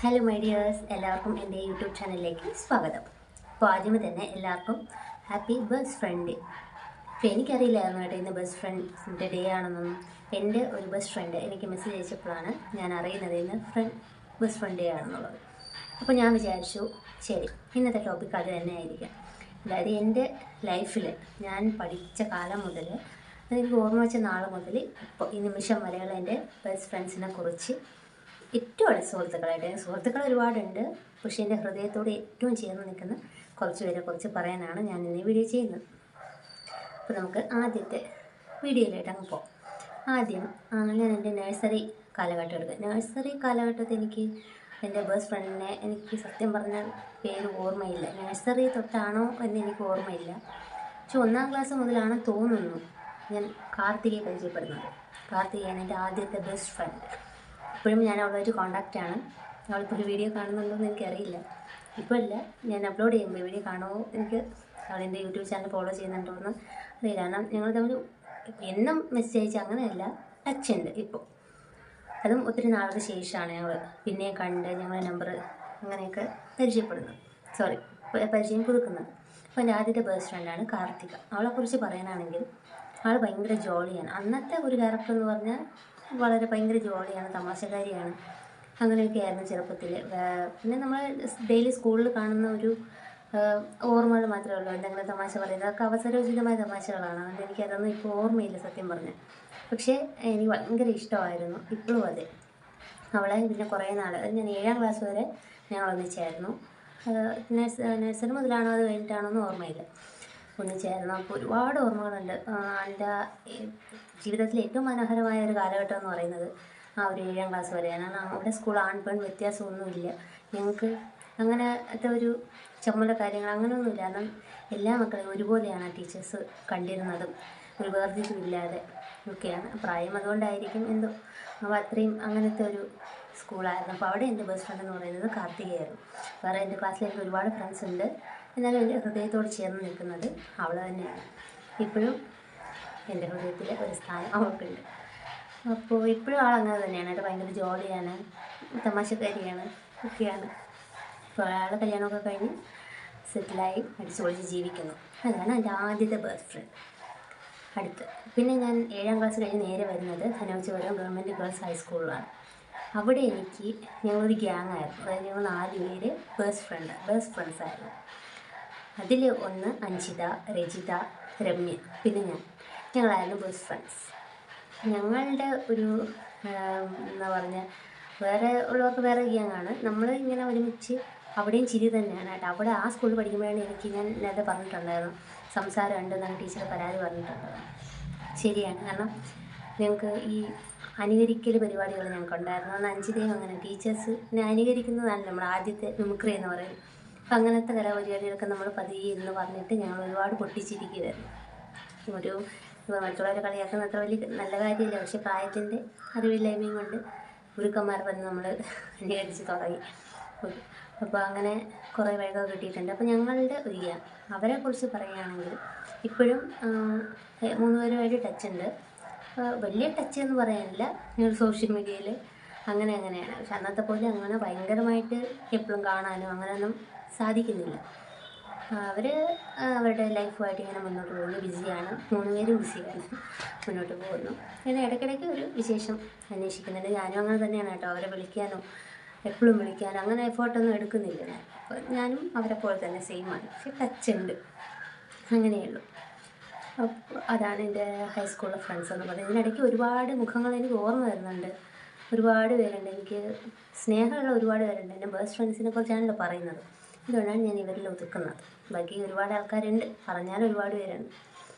Hello my dears, എല്ലാവർക്കും എൻ്റെ YouTube ചാനലിലേക്ക് സ്വാഗതം. അപ്പോൾ ആദ്യമേ തന്നെ എല്ലാവർക്കും ഹാപ്പി ബെസ്റ്റ് ഫ്രണ്ട് ഡേ. അപ്പോൾ എനിക്കറിയില്ലായിരുന്നു കേട്ടോ ഇന്ന് ബെസ്റ്റ് ഫ്രണ്ട്സിൻ്റെ ഡേ ആണെന്നൊന്നും. എൻ്റെ ഒരു ബെസ്റ്റ് ഫ്രണ്ട് എനിക്ക് മെസ്സേജ് അയച്ചപ്പോഴാണ് ഞാൻ അറിയുന്നത് ഇന്ന് ബെസ്റ്റ് ഫ്രണ്ട് ഡേ ആണെന്നുള്ളത്. അപ്പോൾ ഞാൻ വിചാരിച്ചു ശരി, ഇന്നത്തെ ടോപ്പിക് അത് തന്നെ ആയിരിക്കാം. അതായത് എൻ്റെ ലൈഫിൽ ഞാൻ പഠിച്ച കാലം മുതൽ എനിക്ക് ഓർമ്മ വെച്ച നാൾ മുതൽ ഇപ്പോൾ ഈ നിമിഷം വരെയുള്ള എൻ്റെ ബെസ്റ്റ് ഫ്രണ്ട്സിനെ കുറിച്ച് ഏറ്റവും അടുത്ത സുഹൃത്തുക്കൾ ഒരുപാടുണ്ട്. പക്ഷേ എൻ്റെ ഹൃദയത്തോട് ഏറ്റവും ചേർന്ന് നിൽക്കുന്ന കുറച്ച് പേരെ കുറിച്ച് പറയാനാണ് ഞാൻ ഇന്ന് വീഡിയോ ചെയ്യുന്നത്. അപ്പോൾ നമുക്ക് ആദ്യത്തെ വീഡിയോയിലായിട്ട് അങ്ങ് പോകാം. ആദ്യം ഞാൻ എൻ്റെ നഴ്സറി കാലഘട്ടം എടുക്കുക. നഴ്സറി കാലഘട്ടത്തിൽ എനിക്ക് എൻ്റെ ബെസ്റ്റ് ഫ്രണ്ടിനെ എനിക്ക് സത്യം പറഞ്ഞാൽ പേര് ഓർമ്മയില്ല. നഴ്സറി തൊട്ടാണോ എന്ന് എനിക്ക് ഓർമ്മയില്ല. പക്ഷെ 1ാം ക്ലാസ് മുതലാണ് തോന്നുന്നു ഞാൻ കാർത്തികയെ പരിചയപ്പെടുന്നത്. കാർത്തികയാണ് എൻ്റെ ആദ്യത്തെ ബെസ്റ്റ് ഫ്രണ്ട്. ഇപ്പോഴും ഞാൻ അവളായിട്ട് കോണ്ടാക്റ്റാണ്. അവളിപ്പോൾ ഒരു വീഡിയോ കാണുന്നുണ്ടോ എന്ന് എനിക്കറിയില്ല. ഇപ്പോൾ ഇല്ല, ഞാൻ അപ്ലോഡ് ചെയ്യുമ്പോൾ വീഡിയോ കാണുമോ എനിക്ക് അവളെൻ്റെ യൂട്യൂബ് ചാനൽ ഫോളോ ചെയ്യുന്നുണ്ടോ എന്ന് അറിയില്ല. കാരണം ഞങ്ങൾ തമ്മിൽ എന്നും മെസ്സേജ് അയച്ച് അങ്ങനെയല്ല, ടച്ച് ഉണ്ട് ഇപ്പോൾ. അതും ഒത്തിരി നാൾക്ക് ശേഷമാണ് ഞങ്ങൾ പിന്നെയും കണ്ട് ഞങ്ങളുടെ നമ്പർ അങ്ങനെയൊക്കെ പരിചയം പുതുക്കുന്നത്. അപ്പോൾ എൻ്റെ ആദ്യത്തെ ബെസ്റ്റ് ഫ്രണ്ടാണ് കാർത്തിക. അവളെക്കുറിച്ച് പറയാനാണെങ്കിൽ അവൾ ഭയങ്കര ജോളിയാണ്. അന്നത്തെ ഒരു ക്യാരക്ടർ എന്ന് പറഞ്ഞാൽ വളരെ ഭയങ്കര ജോളിയാണ്, തമാശക്കാരിയാണ്. അങ്ങനെയൊക്കെ ആയിരുന്നു ചെറുപ്പത്തിൽ. പിന്നെ നമ്മൾ ഡെയിലി സ്കൂളിൽ കാണുന്ന ഒരു ഓർമ്മകൾ മാത്രമേ ഉള്ളൂ. എന്തെങ്കിലും തമാശ പറയുന്നത് അതൊക്കെ അവസരോചിതമായ തമാശകളാണ്. അതുകൊണ്ട് എനിക്കതൊന്നും ഇപ്പോൾ ഓർമ്മയില്ല സത്യം പറഞ്ഞാൽ. പക്ഷേ എനിക്ക് ഭയങ്കര ഇഷ്ടമായിരുന്നു, ഇപ്പോഴും അതെ അവളെ. പിന്നെ കുറേ നാൾ ഞാൻ 7ാം ക്ലാസ് വരെ ഞങ്ങൾ ഒന്നിച്ചായിരുന്നു. നഴ്സറി മുതലാണോ അത് കഴിഞ്ഞിട്ടാണോ എന്ന് ഓർമ്മയില്ല, ഒന്നിച്ചായിരുന്നു. അപ്പോൾ ഒരുപാട് ഓർമ്മകളുണ്ട്. എൻ്റെ ജീവിതത്തിലെ ഏറ്റവും മനോഹരമായ ഒരു കാലഘട്ടം എന്ന് പറയുന്നത് ആ ഒരു 7ാം ക്ലാസ് വരെയാണ്. അവിടെ സ്കൂൾ ആൺപെൺ വ്യത്യാസമൊന്നുമില്ല. ഞങ്ങൾക്ക് അങ്ങനത്തെ ഒരു ചമ്മല കാര്യങ്ങൾ അങ്ങനെയൊന്നുമില്ല. കാരണം എല്ലാ മക്കളെയും ഒരുപോലെയാണ് ടീച്ചേഴ്സ് കണ്ടിരുന്നതും, ഒരു വേർതിരിവില്ലാതെ ഒക്കെയാണ്. പ്രായം അതുകൊണ്ടായിരിക്കും എന്തോ അത്രയും അങ്ങനത്തെ ഒരു സ്കൂളായിരുന്നു. അപ്പോൾ അവിടെ എൻ്റെ ബെസ്റ്റ് ഫ്രണ്ട് എന്ന് പറയുന്നത് കാർത്തികയായിരുന്നു. വേറെ എൻ്റെ ക്ലാസ്സിൽ എനിക്ക് ഒരുപാട് ഫ്രണ്ട്സ് ഉണ്ട്, എന്നാലും എൻ്റെ ഹൃദയത്തോട് ചേർന്ന് നിൽക്കുന്നത് അവൾ തന്നെയാണ്. ഇപ്പോഴും എൻ്റെ ഹൃദയത്തിൽ ഒരു സ്ഥാനം അവൾക്കുണ്ട്. അപ്പോൾ ഇപ്പോഴും ആളങ്ങനെ തന്നെയാണ് കേട്ടോ. ഭയങ്കര ജോളിയാണ്, തമാശക്കാരിയാണ് ഒക്കെയാണ്. ഇപ്പോൾ ആൾ കല്യാണമൊക്കെ കഴിഞ്ഞ് സെറ്റിലായി അടിച്ചു പൊളിച്ച് ജീവിക്കുന്നു. അതാണ് എൻ്റെ ആദ്യത്തെ ബെസ്റ്റ് ഫ്രണ്ട്. അടുത്ത് പിന്നെ ഞാൻ 7ാം ക്ലാസ് കഴിഞ്ഞ് നേരെ വരുന്നത് ധനവച്ചപുരം ഗവൺമെൻറ് ഗേൾസ് ഹൈസ്കൂളിലാണ്. അവിടെ ഞങ്ങളൊരു ഗ്യാങ് ആയിരുന്നു. അതായത് ഞങ്ങൾ 4 പേര് ബെസ്റ്റ് ഫ്രണ്ട്സ് ആയിരുന്നു. അതിൽ ഒന്ന് അഞ്ജിത, രജിത, രമ്യ, പിന്നെ ഞങ്ങളായിരുന്നു ബെസ്റ്റ് ഫ്രണ്ട്സ്. ഞങ്ങളുടെ ഒരു എന്താ പറഞ്ഞാൽ വേറെ ഉള്ളവർക്ക് വേറെ ഗ്യാങ്ങാണ്. നമ്മൾ ഇങ്ങനെ ഒരുമിച്ച് അവിടെയും ചിരി തന്നെയാണ് കേട്ടോ. അവിടെ ആ സ്കൂളിൽ പഠിക്കുമ്പോഴാണ് ഞാൻ നേരത്തെ പറഞ്ഞിട്ടുണ്ടായിരുന്നു സംസാരം ഉണ്ടെന്നാണ് ടീച്ചർ പരാതി പറഞ്ഞിട്ടുണ്ടായിരുന്നു. ശരിയാണ്. കാരണം ഞങ്ങൾക്ക് ഈ അനുകരിക്കൽ പരിപാടികൾ ഞങ്ങൾക്കുണ്ടായിരുന്നു. അന്ന് അഞ്ജിതയും അങ്ങനെ ടീച്ചേഴ്സിനെ അനുകരിക്കുന്നതാണ് നമ്മൾ ആദ്യത്തെ മിമിക്രി എന്ന് പറയുന്നത്. അപ്പം അങ്ങനത്തെ കലാപരിപാടികളൊക്കെ നമ്മൾ പതിയെ ഇരുന്ന് പറഞ്ഞിട്ട് ഞങ്ങൾ ഒരുപാട് പൊട്ടിച്ചിരിക്കുമായിരുന്നു. ഒരു മറ്റുള്ളവരെ കളിയാക്കുന്ന അത്ര വലിയ നല്ല കാര്യമില്ല, പക്ഷെ പ്രായത്തിൻ്റെ അറിവില്ലായ്മയും കൊണ്ട് ഗുരുക്കന്മാർ പറഞ്ഞ് നമ്മൾ അനുകരിച്ച് തുടങ്ങി. അപ്പോൾ അങ്ങനെ കുറേ വഴക്കൊക്കെ കിട്ടിയിട്ടുണ്ട്. അപ്പോൾ ഞങ്ങളുടെ ഒരു ഗ്യാങ് അവരെക്കുറിച്ച് പറയുകയാണെങ്കിൽ ഇപ്പോഴും 3 പേരുമായിട്ട് ടച്ച് ഉണ്ട്. വലിയ ടച്ച് എന്ന് പറയാനില്ല, ഞങ്ങൾ സോഷ്യൽ മീഡിയയിൽ അങ്ങനെയാണ്. പക്ഷെ അന്നത്തെ പോലെ അങ്ങനെ ഭയങ്കരമായിട്ട് എപ്പോഴും കാണാനോ അങ്ങനെയൊന്നും സാധിക്കുന്നില്ല. അവർ അവരുടെ ലൈഫുമായിട്ട് ഇങ്ങനെ മുന്നോട്ട് പോകുന്നു, ബിസിയാണ്. 3 പേരും ബിസിയാണ്, മുന്നോട്ട് പോകുന്നു. പിന്നെ ഇടയ്ക്കിടയ്ക്ക് ഒരു വിശേഷം അന്വേഷിക്കുന്നുണ്ട്. ഞാനും അങ്ങനെ തന്നെയാണ് കേട്ടോ. അവരെ വിളിക്കാനോ എപ്പോഴും വിളിക്കാനോ അങ്ങനെ എഫേർട്ടൊന്നും എടുക്കുന്നില്ല ഞാൻ. അപ്പോൾ ഞാനും അവരെ പോലെ തന്നെ സെയിമാണ്, പക്ഷെ ടച്ച് ഉണ്ട്, അങ്ങനെയുള്ളൂ. അപ്പോൾ അതാണ് എൻ്റെ ഹൈസ്കൂളിലെ ഫ്രണ്ട്സ് എന്ന് പറയുന്നത്. ഇതിനിടയ്ക്ക് ഒരുപാട് മുഖങ്ങൾ എനിക്ക് ഓർമ്മ വരുന്നുണ്ട്. ഒരുപാട് പേരുണ്ട്, എനിക്ക് സ്നേഹമുള്ള ഒരുപാട് പേരുണ്ട്. എൻ്റെ ബെസ്റ്റ് ഫ്രണ്ട്സിനെ കുറിച്ചാണല്ലോ പറയുന്നത്, അതുകൊണ്ടാണ് ഞാൻ ഇവരിൽ ഒതുക്കുന്നത്. ബാക്കി ഒരുപാട് ആൾക്കാരുണ്ട്, പറഞ്ഞാൽ ഒരുപാട് പേരുണ്ട്.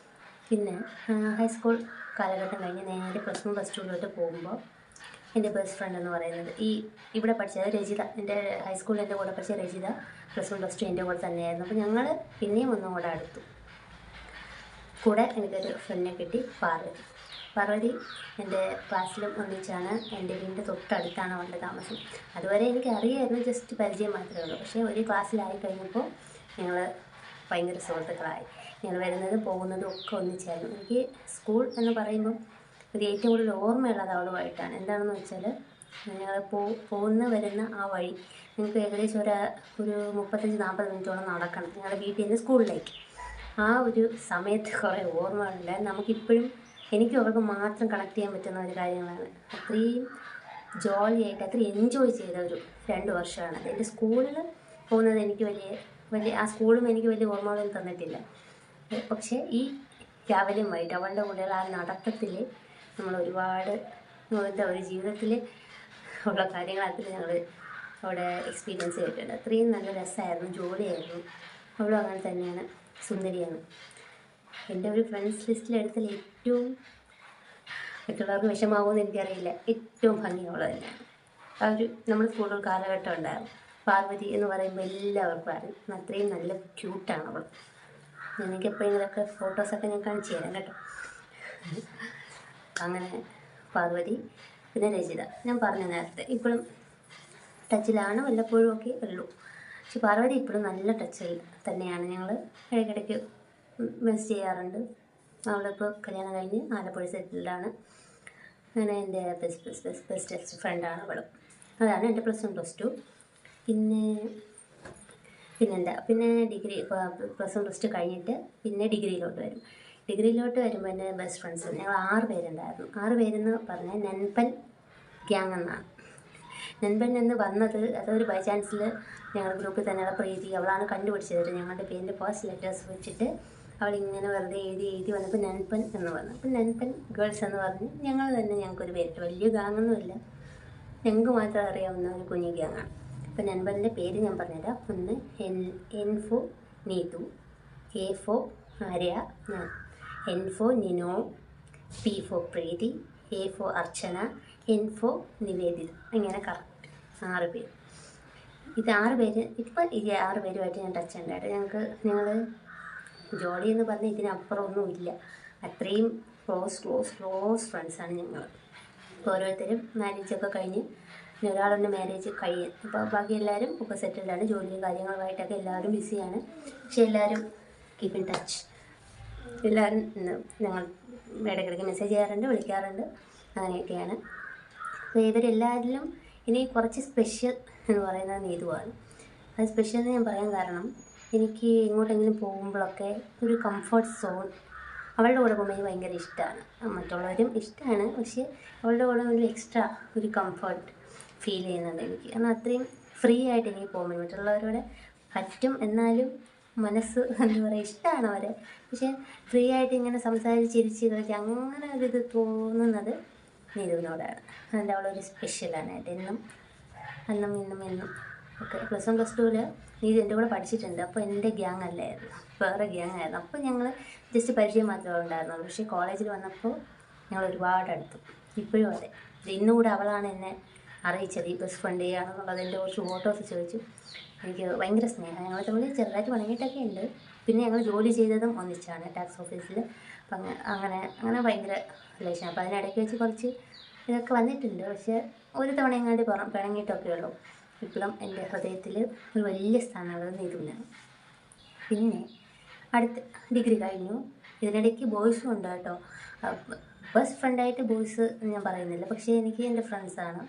പിന്നെ ഹൈസ്കൂൾ കാലഘട്ടം കഴിഞ്ഞ് നേരെ +1 +2 പോകുമ്പോൾ എൻ്റെ ബെസ്റ്റ് ഫ്രണ്ട് എന്ന് പറയുന്നത് ഇവിടെ പഠിച്ചത് രജിത. എൻ്റെ ഹൈസ്കൂളിൽ എൻ്റെ കൂടെ പഠിച്ച രജിത +1 +2 എൻ്റെ കൂടെ തന്നെയായിരുന്നു. അപ്പോൾ ഞങ്ങൾ പിന്നെയും ഒന്നും കൂടെ അടുത്തു. കൂടെ എനിക്കൊരു ഫ്രണ്ടിനെ കിട്ടി, പാർവതി. എൻ്റെ ക്ലാസ്സിലും ഒന്നിച്ചാണ്. എൻ്റെ വീടിൻ്റെ തൊട്ടടുത്താണ് അവളുടെ താമസം. അതുവരെ എനിക്ക് അറിയായിരുന്നു, ജസ്റ്റ് പരിചയം മാത്രമേ ഉള്ളൂ. പക്ഷേ ഒരു ക്ലാസ്സിലായി കഴിഞ്ഞപ്പോൾ ഞങ്ങൾ ഭയങ്കര സുഹൃത്തുക്കളായി. ഞങ്ങൾ വരുന്നതും പോകുന്നതും ഒക്കെ ഒന്നിച്ചായിരുന്നു. എനിക്ക് സ്കൂൾ എന്ന് പറയുമ്പം ഒരു ഏറ്റവും കൂടുതൽ ഓർമ്മയുള്ളത് അവളുമായിട്ടാണ്. എന്താണെന്ന് വെച്ചാൽ ഞങ്ങൾ പോകുന്ന വരുന്ന ആ വഴി ഞങ്ങൾക്ക് ഏകദേശം ഒരു 35-40 മിനിറ്റോളം നടക്കണം ഞങ്ങളുടെ വീട്ടിൽ നിന്ന് സ്കൂളിലേക്ക്. ആ ഒരു സമയത്ത് കുറേ ഓർമ്മകളുണ്ട്. നമുക്കിപ്പോഴും എനിക്കും അവർക്ക് മാത്രം കണക്ട് ചെയ്യാൻ പറ്റുന്ന ഒരു കാര്യങ്ങളാണ്. അത്രയും ജോളിയായിട്ട് അത്രയും എൻജോയ് ചെയ്ത ഒരു 2 വർഷമാണ്. എൻ്റെ സ്കൂളിൽ പോകുന്നത് എനിക്ക് വലിയ ആ സ്കൂളും എനിക്ക് വലിയ ഓർമ്മകളൊന്നും തന്നിട്ടില്ല. പക്ഷേ ഈ രാവിലെയും വൈകിട്ട് അവളുടെ കൂടെയുള്ള ആ നടത്തത്തിൽ നമ്മൾ ഒരുപാട് എന്താ ഒരു ജീവിതത്തിൽ ഉള്ള കാര്യങ്ങൾ അതിൽ ഞങ്ങൾ അവിടെ എക്സ്പീരിയൻസ് ചെയ്തിട്ടുണ്ട്. അത്രയും നല്ല രസമായിരുന്നു, ജോലിയായിരുന്നു. അവളും അങ്ങനെ തന്നെയാണ്, സുന്ദരിയാണ്. എൻ്റെ ഒരു ഫ്രണ്ട്സ് ലിസ്റ്റിലെടുത്തിൽ ഏറ്റവും മറ്റുള്ളവർക്ക് വിഷമാവുമെന്ന് എനിക്കറിയില്ല, ഏറ്റവും ഭംഗിയുള്ളത് തന്നെയാണ്. ആ ഒരു നമ്മുടെ സ്കൂളിൽ കാലഘട്ടം ഉണ്ടായിരുന്നു. പാർവതി എന്ന് പറയുമ്പോൾ എല്ലാവർക്കും അറിയും. അത്രയും നല്ല ക്യൂട്ടാണ് അവൾ. എനിക്ക് എപ്പോഴെങ്കിലൊക്കെ ഫോട്ടോസൊക്കെ ഞാൻ കാണിച്ചു തരാം കേട്ടോ. അങ്ങനെ പാർവതി, പിന്നെ രജിത, ഞാൻ പറഞ്ഞു നേരത്തെ, ഇപ്പോഴും ടച്ചിലാണ്, വല്ലപ്പോഴും ഒക്കെ ഉള്ളൂ. പക്ഷെ പാർവതി ഇപ്പോഴും നല്ല ടച്ചിൽ തന്നെയാണ്. ഞങ്ങൾ ഇടയ്ക്കിടയ്ക്ക് മെസ്സേജ് ചെയ്യാറുണ്ട്. അവളിപ്പോൾ കല്യാണം കഴിഞ്ഞ് ആലപ്പുഴ സെറ്റിൽഡാണ്. അങ്ങനെ എൻ്റെ ബെസ്റ്റ് ഫ്രണ്ടാണ് അവളും. അതാണ് എൻ്റെ +1 +2. പിന്നെ ഡിഗ്രി +1 +2 കഴിഞ്ഞിട്ട് പിന്നെ ഡിഗ്രിയിലോട്ട് വരും. ഡിഗ്രിയിലോട്ട് വരുമ്പോൾ എൻ്റെ ബെസ്റ്റ് ഫ്രണ്ട്സ് ഞങ്ങൾ 6 പേരുണ്ടായിരുന്നു. 6 പേരെന്ന് പറഞ്ഞാൽ നൻപൻ ഗ്യാങ് എന്നാണ്. നൻപൻ എന്ന് വന്നത് അതൊരു ബൈ ചാൻസിൽ ഞങ്ങളുടെ ഗ്രൂപ്പിൽ തന്നെയുള്ള പ്രീതി അവളാണ് കണ്ടുപിടിച്ചത്. ഞങ്ങളുടെ പേരിൻ്റെ ഫസ്റ്റ് ലെറ്റേഴ്സ് വെച്ചിട്ട് അവളിങ്ങനെ വെറുതെ എഴുതി വന്നപ്പോൾ നൻപൻ എന്ന് പറഞ്ഞു. അപ്പം നൻപൻ ഗേൾസ് എന്ന് പറഞ്ഞ് ഞങ്ങൾക്കൊരു പേരിട്ട്. വലിയ ഗ്യാങ്ങൊന്നുമില്ല, ഞങ്ങൾക്ക് മാത്രം അറിയാവുന്ന ഒരു കുഞ്ഞു ഗ്യാങ്ങാണ്. അപ്പം നൻപൻ്റെ പേര് ഞാൻ പറഞ്ഞുതരാം. ഒന്ന് N for Neethu, A for Arya, N for Nino, P for Preethi, A for Archana, N for Nivedita. ഇങ്ങനെ കറക്റ്റ് 6 പേര്. ഇത് 6 പേര് ഇപ്പം 6 പേരുമായിട്ട് ഞാൻ ടച്ച് ഉണ്ടായിട്ട് ഞങ്ങൾ ജോലി എന്ന് പറഞ്ഞാൽ ഇതിനപ്പുറം ഒന്നുമില്ല. അത്രയും ക്ലോസ് ഫ്രണ്ട്സാണ് ഞങ്ങൾ. ഓരോരുത്തരും മാരേജൊക്കെ കഴിഞ്ഞ് ഇനി ഒരാളുടെ മാരേജ് കഴിയും. അപ്പോൾ ബാക്കി എല്ലാവരും ഒക്കെ സെറ്റിൽഡാണ്, ജോലിയും കാര്യങ്ങളുമായിട്ടൊക്കെ എല്ലാവരും ബിസിയാണ്. പക്ഷെ എല്ലാവരും കീപ്പ് ഇൻ ടച്ച്. എല്ലാവരും ഞങ്ങൾ ഇടയ്ക്കിടയ്ക്ക് മെസ്സേജ് ചെയ്യാറുണ്ട്, വിളിക്കാറുണ്ട്, അങ്ങനെയൊക്കെയാണ്. അപ്പോൾ ഇവരെല്ലാവരിലും ഇനി കുറച്ച് സ്പെഷ്യൽ എന്ന് പറയുന്നത് നീതുവാണ്. അത് സ്പെഷ്യൽ എന്ന് ഞാൻ പറയാൻ കാരണം, എനിക്ക് എങ്ങോട്ടെങ്കിലും പോകുമ്പോഴൊക്കെ ഒരു കംഫർട്ട് സോൺ അവളുടെ കൂടെ പോകുമ്പോൾ എനിക്ക് ഭയങ്കര ഇഷ്ടമാണ്. മറ്റുള്ളവരും ഇഷ്ടമാണ്, പക്ഷേ അവളുടെ കൂടെ ഒരു എക്സ്ട്രാ ഒരു കംഫർട്ട് ഫീൽ ചെയ്യുന്നുണ്ട് എനിക്ക്. കാരണം അത്രയും ഫ്രീ ആയിട്ട് എനിക്ക് പോകുമ്പോൾ മറ്റുള്ളവരോട് പറ്റും, എന്നാലും മനസ്സ് എന്താ പറയുക, ഇഷ്ടമാണ് അവരെ. പക്ഷേ ഫ്രീ ആയിട്ട് ഇങ്ങനെ സംസാരിച്ചിരിച്ച് കളിച്ച് അങ്ങനെ ഒരിത് തോന്നുന്നത് നീതുവിനോടാണ്. അതിൻ്റെ അവളൊരു സ്പെഷ്യലാണ് എന്നും ഒക്കെ. +1 +2 നീതു എൻ്റെ കൂടെ പഠിച്ചിട്ടുണ്ട്. അപ്പോൾ എൻ്റെ ഗ്യാങ് അല്ലായിരുന്നു, വേറെ ഗ്യാങ് ആയിരുന്നു. അപ്പോൾ ഞങ്ങൾ ജസ്റ്റ് പരിചയം മാത്രമേ ഉണ്ടായിരുന്നുള്ളൂ. പക്ഷേ കോളേജിൽ വന്നപ്പോൾ ഞങ്ങൾ ഒരുപാട് അടുത്തു. ഇപ്പോഴും അതെ. ഇന്നുകൂടെ അവളാണ് എന്നെ അറിയിച്ചത് ഈ ബെസ്റ്റ് ഫ്രണ്ട് ചെയ്യാണെന്നുള്ളത്. എൻ്റെ കുറച്ച് ഫോട്ടോസ് ചോദിച്ചു. എനിക്ക് ഭയങ്കര സ്നേഹം. ഞങ്ങൾ തമ്മിൽ ചെറുതായിട്ട് വണങ്ങിയിട്ടൊക്കെ ഉണ്ട്. പിന്നെ ഞങ്ങൾ ജോലി ചെയ്തതും ഒന്നിച്ചാണ്, ടാക്സ് ഓഫീസിൽ. അപ്പം അങ്ങനെ ഭയങ്കര റിലേഷൻ. അപ്പോൾ അതിനിടയ്ക്ക് വെച്ച് കുറച്ച് ഇതൊക്കെ വന്നിട്ടുണ്ട്. പക്ഷേ ഒരു തവണ എങ്ങാണ്ട് പിണങ്ങിയിട്ടൊക്കെ ഉള്ളൂ. ഇപ്പോഴും എൻ്റെ ഹൃദയത്തിൽ ഒരു വലിയ സ്ഥാനമുള്ളത് നീതുവിനാണ്. പിന്നെ അടുത്ത് ഡിഗ്രി കഴിഞ്ഞു. ഇതിനിടയ്ക്ക് ബോയ്സും ഉണ്ട് കേട്ടോ. ബെസ്റ്റ് ഫ്രണ്ടായിട്ട് ബോയ്സ് ഞാൻ പറയുന്നില്ല, പക്ഷേ എനിക്ക് എൻ്റെ ഫ്രണ്ട്സാണ്.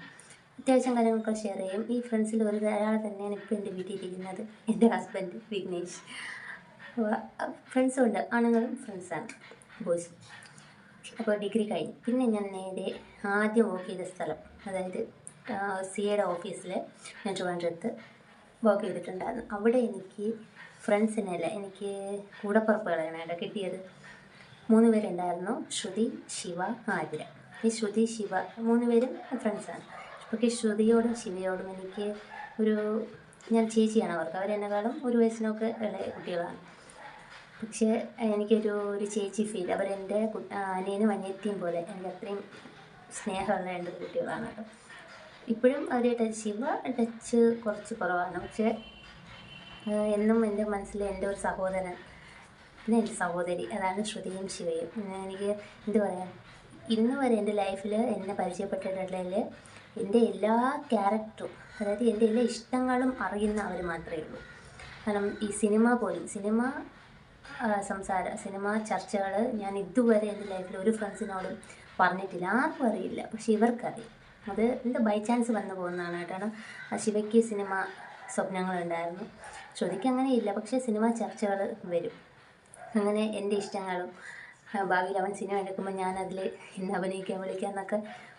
അത്യാവശ്യം കാര്യങ്ങളൊക്കെ ഷെയർ ചെയ്യും. ഈ ഫ്രണ്ട്സിൽ ഒരാൾ തന്നെയാണ് ഇപ്പോൾ എൻ്റെ വീട്ടിലിരിക്കുന്നത്, എൻ്റെ ഹസ്ബൻഡ് വിഘ്നേഷ്. ഫ്രണ്ട്സും ഉണ്ട്, ആണുങ്ങളും ഫ്രണ്ട്സാണ്, ബോയ്സും. അപ്പോൾ ഡിഗ്രി കഴിഞ്ഞു. പിന്നെ ഞാൻ നേരെ ആദ്യം വർക്ക് ചെയ്ത സ്ഥലം, അതായത് CAയുടെ ഓഫീസിൽ ഞാൻ ട്രിവാൻഡ്രത്ത് വർക്ക് ചെയ്തിട്ടുണ്ടായിരുന്നു. അവിടെ എനിക്ക് ഫ്രണ്ട്സിനല്ല, എനിക്ക് കൂടപ്പുറപ്പുകളാണ് അവിടെ കിട്ടിയത്. 3 പേരുണ്ടായിരുന്നു, ശ്രുതി, ശിവ, ആതിര. ഈ ശ്രുതി, ശിവ 3 പേരും ഫ്രണ്ട്സാണ്. പക്ഷേ ശ്രുതിയോടും ശിവയോടും എനിക്ക് ഞാൻ ചേച്ചിയാണ് അവർക്ക്. അവരെന്നെക്കാളും 1 വയസ്സിനൊക്കെ ഇളയ കുട്ടികളാണ്. പക്ഷേ എനിക്കൊരു ചേച്ചി ഫീൽ. അവരെൻ്റെ അനിയനും അനിയത്തിയും പോലെ. എനിക്ക് അത്രയും സ്നേഹമുള്ള 2 കുട്ടികളാണ് കേട്ടോ. ഇപ്പോഴും അവർ ശിവ ടച്ച് കുറച്ച് കുറവാണ്. പക്ഷേ എന്നും എൻ്റെ മനസ്സിൽ എൻ്റെ ഒരു സഹോദരൻ, പിന്നെ എൻ്റെ സഹോദരി, അതാണ് ശ്രുതിയും ശിവയും. എനിക്ക് എന്ത് പറയാം, ഇന്ന് വരെ എൻ്റെ ലൈഫിൽ എന്നെ പരിചയപ്പെട്ടിട്ടുള്ളതിൽ എൻ്റെ എല്ലാ ക്യാരക്ടറും, അതായത് എൻ്റെ എല്ലാ ഇഷ്ടങ്ങളും അറിയുന്ന അവർ മാത്രമേ ഉള്ളൂ. കാരണം ഈ സിനിമ ചർച്ചകൾ ഞാൻ ഇതുവരെ എൻ്റെ ലൈഫിൽ ഒരു ഫ്രണ്ട്സിനോടും പറഞ്ഞിട്ടില്ല, ആർക്കും അറിയില്ല. പക്ഷെ ഇവർക്കറിയാം. അത് എന്താ ബൈ ചാൻസ് വന്നു പോകുന്നതാണ് കേട്ടോ. ശിവയ്ക്ക് സിനിമ സ്വപ്നങ്ങളുണ്ടായിരുന്നു, ശ്രുതിക്ക് അങ്ങനെയില്ല, പക്ഷേ സിനിമ ചർച്ചകൾ വരും. അങ്ങനെ എൻ്റെ ഇഷ്ടങ്ങളും ഭാവിയിൽ അവൻ സിനിമ എടുക്കുമ്പോൾ ഞാനതിൽ ഇന്ന് അഭിനയിക്കാൻ വിളിക്കാമെന്നൊക്കെ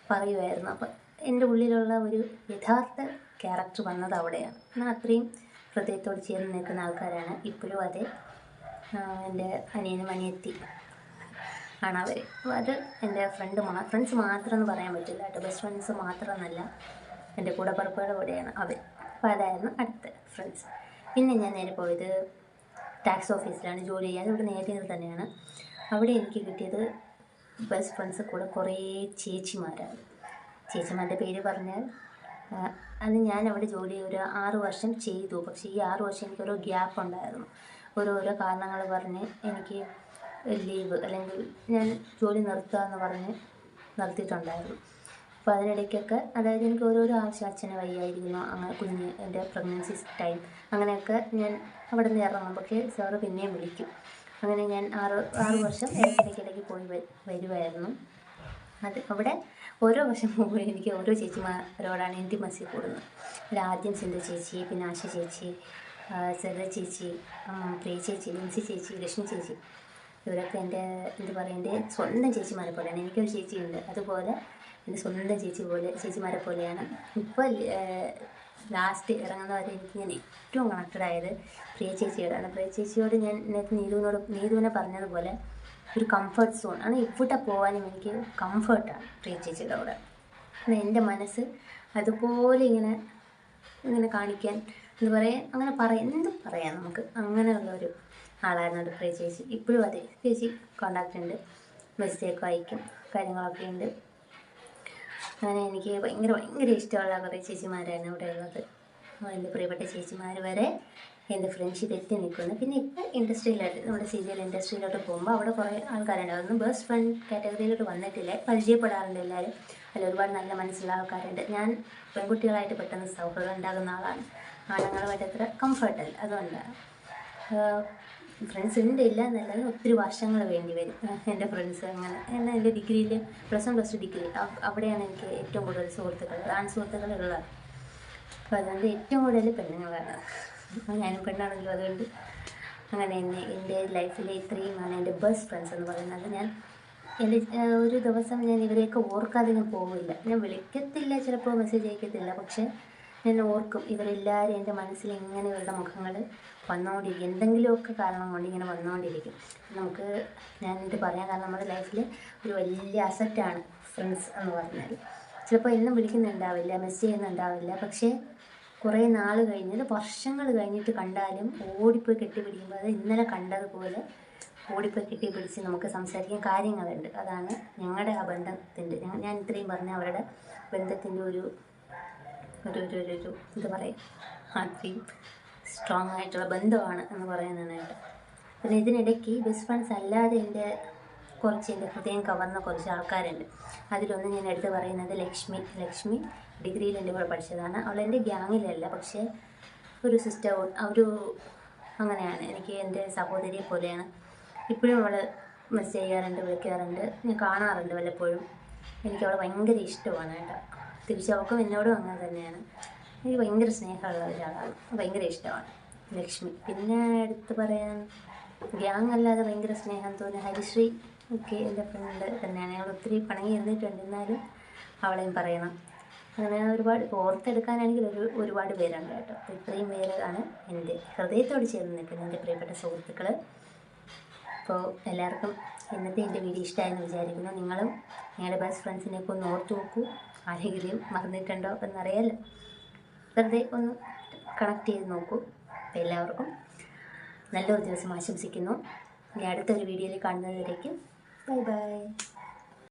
പറയുമായിരുന്നു. അപ്പം എൻ്റെ ഉള്ളിലുള്ള ഒരു യഥാർത്ഥ ക്യാരക്ടർ വന്നത് അവിടെയാണ്. എന്നാൽ അത്രയും ഹൃദയത്തോട് ചേർന്ന് നിൽക്കുന്ന ആൾക്കാരാണ് ഇപ്പോഴും. അതെ, എൻ്റെ അനിയനും അനിയത്തി ആണ് അവർ. അപ്പോൾ അത് എൻ്റെ ഫ്രണ്ട്സ് മാത്രം എന്ന് പറയാൻ പറ്റില്ല കേട്ടോ, ബെസ്റ്റ് ഫ്രണ്ട്സ് മാത്രമെന്നല്ല, എൻ്റെ കൂടപ്പിറപ്പുകളുടെ കൂടെയാണ് അവർ. അപ്പോൾ അതായിരുന്നു അടുത്ത ഫ്രണ്ട്സ്. പിന്നെ ഞാൻ നേരെ പോയത് ടാക്സ് ഓഫീസിലാണ് ജോലി ചെയ്യാൻ. ഇവിടെ നേരിയത് തന്നെയാണ്. അവിടെ എനിക്ക് കിട്ടിയത് ബെസ്റ്റ് ഫ്രണ്ട്സ് കൂടെ കുറേ ചേച്ചിമാരാണ്. ചേച്ചിമാരുടെ പേര് പറഞ്ഞാൽ അത് ഞാൻ അവിടെ ജോലി ഒരു 6 വർഷം ചെയ്തു. പക്ഷേ ഈ 6 വർഷം എനിക്കൊരു ഗ്യാപ്പ് ഉണ്ടായിരുന്നു. ഓരോരോ കാരണങ്ങൾ പറഞ്ഞ് എനിക്ക് ലീവ് അല്ലെങ്കിൽ ഞാൻ ജോലി നിർത്തുകയെന്ന് പറഞ്ഞ് നിർത്തിയിട്ടുണ്ടായിരുന്നു. അപ്പോൾ അതിനിടയ്ക്കൊക്കെ അതായത് എനിക്ക് ഓരോരോ ആവശ്യം, അച്ഛനെ വയ്യായിരിക്കുന്നു, അങ്ങനെ കുഞ്ഞ് എൻ്റെ പ്രഗ്നൻസി ടൈം, അങ്ങനെയൊക്കെ ഞാൻ അവിടെ നിന്ന് ഇറങ്ങുമ്പോഴൊക്കെ സാറ് പിന്നെയും വിളിക്കും. അങ്ങനെ ഞാൻ 6 വർഷം ഇടയ്ക്കിടയ്ക്ക് പോയി വരുമായിരുന്നു. അവിടെ ഓരോ വർഷം പോകുമ്പോൾ എനിക്ക് ഓരോ ചേച്ചിമാരോടാണ് ഇൻറ്റിമസി കൂടുന്നത്. ആദ്യം സിന്ധു ചേച്ചി, പിന്നെ ആശ ചേച്ചി, സരിത ചേച്ചി, പ്രിയ ചേച്ചി, ലിൻസി ചേച്ചി, ലക്ഷ്മി ചേച്ചി, ഇവരൊക്കെ എൻ്റെ എൻ്റെ സ്വന്തം ചേച്ചിമാരെ പോലെയാണ്. എനിക്കൊരു ചേച്ചിയുണ്ട്, അതുപോലെ എൻ്റെ സ്വന്തം ചേച്ചിമാരെ പോലെയാണ്. ഇപ്പോൾ ലാസ്റ്റ് ഇറങ്ങുന്നവരെ എനിക്ക് ഞാൻ ഏറ്റവും കണക്റ്റഡായത് പ്രിയ ചേച്ചിയോടാണ്. പ്രിയ ചേച്ചിയോട് ഞാൻ നേരത്തെ നീതുവിനെ പറഞ്ഞതുപോലെ ഒരു കംഫർട്ട് സോൺ ആണ്. ഇവിടെ പോകാനും എനിക്ക് കംഫർട്ടാണ് പ്രിയ ചേച്ചിയുടെ കൂടെ. എൻ്റെ മനസ്സ് അതുപോലെ ഇങ്ങനെ കാണിക്കാൻ എന്ത് പറയാം നമുക്ക്, അങ്ങനെയുള്ളൊരു ആളായിരുന്നു ഒരു പ്രിയ ചേച്ചി. ഇപ്പോഴും അതെ, ചേച്ചി കോണ്ടാക്റ്റ് ഉണ്ട്, മെസ്സേജൊക്കെ അയക്കും, കാര്യങ്ങളൊക്കെ ഉണ്ട്. അങ്ങനെ എനിക്ക് ഭയങ്കര ഇഷ്ടമുള്ള കുറേ ചേച്ചിമാരാണ് ഇവിടെ ഉള്ളത്. എൻ്റെ പ്രിയപ്പെട്ട ചേച്ചിമാർ വരെ എൻ്റെ ഫ്രണ്ട്ഷിപ്പ് എത്തി നിൽക്കുന്നു. പിന്നെ ഇപ്പോൾ ഇൻഡസ്ട്രിയിലായിട്ട് നമ്മുടെ സീരിയൽ ഇൻഡസ്ട്രിയിലോട്ട് പോകുമ്പോൾ അവിടെ കുറേ ആൾക്കാരുണ്ടായിരുന്നു. ബെസ്റ്റ് ഫ്രണ്ട് കാറ്റഗറിയിലോട്ട് വന്നിട്ടില്ല, പരിചയപ്പെടാറുണ്ട് എല്ലാവരും. അതിൽ ഒരുപാട് നല്ല മനസ്സുള്ള ആൾക്കാരുണ്ട്. ഞാൻ പെൺകുട്ടികളായിട്ട് പെട്ടെന്ന് സൗഹൃദം ഉണ്ടാകുന്ന ആളാണ്, ആണുങ്ങളുമായിട്ട് അത്ര കംഫർട്ടല്ല. അതുകൊണ്ടാണ് ഫ്രണ്ട്സ് ഉണ്ട്, ഇല്ല എന്നല്ല, ഒത്തിരി വർഷങ്ങൾ വേണ്ടി വരും എൻ്റെ ഫ്രണ്ട്സ്. അങ്ങനെ എന്നാൽ എൻ്റെ ഡിഗ്രിയിൽ +1 ഡിഗ്രി അവിടെയാണ് എനിക്ക് ഏറ്റവും കൂടുതൽ സുഹൃത്തുക്കളുള്ളത്. അപ്പോൾ അതുകൊണ്ട് ഏറ്റവും കൂടുതൽ പെണ്ണുങ്ങളാണ്. ഞാനും പെണ്ണാണല്ലോ, അതുകൊണ്ട് അങ്ങനെ എൻ്റെ ലൈഫിലെ ഇത്രയുമാണ് എൻ്റെ ബെസ്റ്റ് ഫ്രണ്ട്സ് എന്ന് പറയുന്നത്. എൻ്റെ ഒരു ദിവസം ഞാൻ ഇവരെയൊക്കെ ഓർക്കാതെ ഞാൻ പോവില്ല. ഞാൻ വിളിക്കത്തില്ല, ചിലപ്പോൾ മെസ്സേജ് അയക്കത്തില്ല, പക്ഷേ ഞാൻ ഓർക്കും. ഇവരെല്ലാവരും എൻ്റെ മനസ്സിൽ ഇങ്ങനെയുള്ള മുഖങ്ങൾ വന്നുകൊണ്ടിരിക്കും, എന്തെങ്കിലുമൊക്കെ കാരണം കൊണ്ട് ഇങ്ങനെ വന്നുകൊണ്ടിരിക്കും. ഞാനിത് പറയാൻ കാരണം നമ്മുടെ ലൈഫിൽ ഒരു വലിയ അസറ്റാണ് ഫ്രണ്ട്സ് എന്ന് പറഞ്ഞാൽ. ചിലപ്പോൾ എന്നും വിളിക്കുന്നുണ്ടാവില്ല, മെസ്സേജ് ചെയ്യുന്നുണ്ടാവില്ല, പക്ഷേ കുറേ നാൾ കഴിഞ്ഞ്, വർഷങ്ങൾ കഴിഞ്ഞിട്ട് കണ്ടാലും ഓടിപ്പോയി കെട്ടിപ്പിടിക്കുമ്പോൾ അത് ഇന്നലെ കണ്ടതുപോലെ ഓടിപ്പോയി കെട്ടിപ്പിടിച്ച് നമുക്ക് സംസാരിക്കാൻ കാര്യങ്ങളുണ്ട്. അതാണ് ഞങ്ങളുടെ ആ ബന്ധത്തിൻ്റെ, ഞാൻ ഇത്രയും പറഞ്ഞ അവരുടെ ബന്ധത്തിൻ്റെ ഒരു എന്താ പറയുക, അത്രയും സ്ട്രോങ് ആയിട്ടുള്ള ബന്ധമാണ് എന്ന് പറയാനായിട്ട്. പിന്നെ ഇതിനിടയ്ക്ക് ബെസ്റ്റ് ഫ്രണ്ട്സ് അല്ലാതെ എൻ്റെ ഹൃദയം കവർന്ന കുറച്ച് ആൾക്കാരുണ്ട്. അതിലൊന്ന് ഞാൻ എടുത്ത് പറയുന്നത് ലക്ഷ്മി ഡിഗ്രിയിൽ എൻ്റെ കൂടെ പഠിച്ചതാണ്. അവൾ എൻ്റെ ഗ്യാങ്ങിലല്ല, പക്ഷേ ഒരു സിസ്റ്റർ, അങ്ങനെയാണ്, എനിക്ക് എൻ്റെ സഹോദരിയെ പോലെയാണ്. ഇപ്പോഴും അവൾ മെസ്സേജ് ചെയ്യാറുണ്ട്, വിളിക്കാറുണ്ട്, ഞാൻ കാണാറുണ്ട് വല്ലപ്പോഴും. എനിക്കവളെ ഭയങ്കര ഇഷ്ടമാണ് കേട്ടോ. തിരിച്ചവൾക്കും എന്നോടും അങ്ങനെ തന്നെയാണ്. എനിക്ക് ഭയങ്കര സ്നേഹമുള്ള ഒരാളാണ്, ഭയങ്കര ഇഷ്ടമാണ് ലക്ഷ്മി. പിന്നെ എടുത്ത് പറയാൻ ഗ്യാങ് അല്ലാതെ ഭയങ്കര സ്നേഹം തോന്നിയ ഹരിശ്രീ ഒക്കെ എൻ്റെ ഫ്രണ്ട് തന്നെയാണ്. ഞങ്ങൾ ഒത്തിരി പണങ്ങി ഇരുന്നിട്ടുണ്ട്, എന്നാലും അവളെയും പറയണം. അങ്ങനെ ഒരുപാട് ഓർത്തെടുക്കാനാണെങ്കിൽ ഒരുപാട് പേരുണ്ട് കേട്ടോ. അപ്പോൾ ഇത്രയും പേരാണ് എൻ്റെ ഹൃദയത്തോട് ചേർന്ന് നിൽക്കുന്ന എൻ്റെ പ്രിയപ്പെട്ട സുഹൃത്തുക്കൾ. അപ്പോൾ എല്ലാവർക്കും ഇന്നത്തെ എൻ്റെ വീഡിയോ ഇഷ്ടമായെന്ന് വിചാരിക്കുന്നു. നിങ്ങളും നിങ്ങളുടെ ബെസ്റ്റ് ഫ്രണ്ട്സിനെയൊക്കെ ഒന്ന് ഓർത്ത് നോക്കൂ. ആരെങ്കിലും മറന്നിട്ടുണ്ടോ എന്നറിയാമല്ലോ, വെറുതെ ഒന്ന് കണക്ട് ചെയ്ത് നോക്കൂ. അപ്പോൾ എല്ലാവർക്കും നല്ലൊരു ദിവസം ആശംസിക്കുന്നു. ഇനി അടുത്തൊരു വീഡിയോയിൽ കാണുന്നതിലേക്ക് ബൈ.